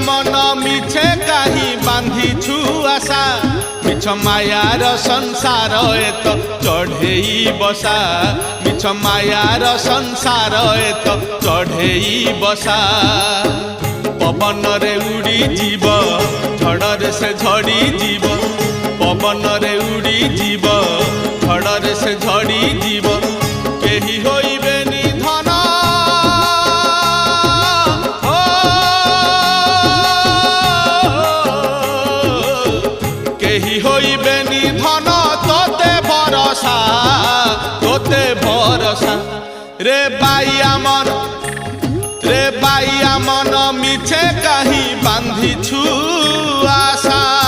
मन मिछे कहीं बांधिछु आशा मिछ मायार संसार एत चढ़ेई बसा मिछ मायार संसार एत चढ़ेई बसा पवन रे उड़ी जीव झड़े से झड़ी जीव पवन रे उड़ी जीव झड़े से झड़ी जीव केही होइबेनी धन केही होइबेनी धन तोते भरोसा रे बाइया मन मिछे कहीं बांधिछु आशा।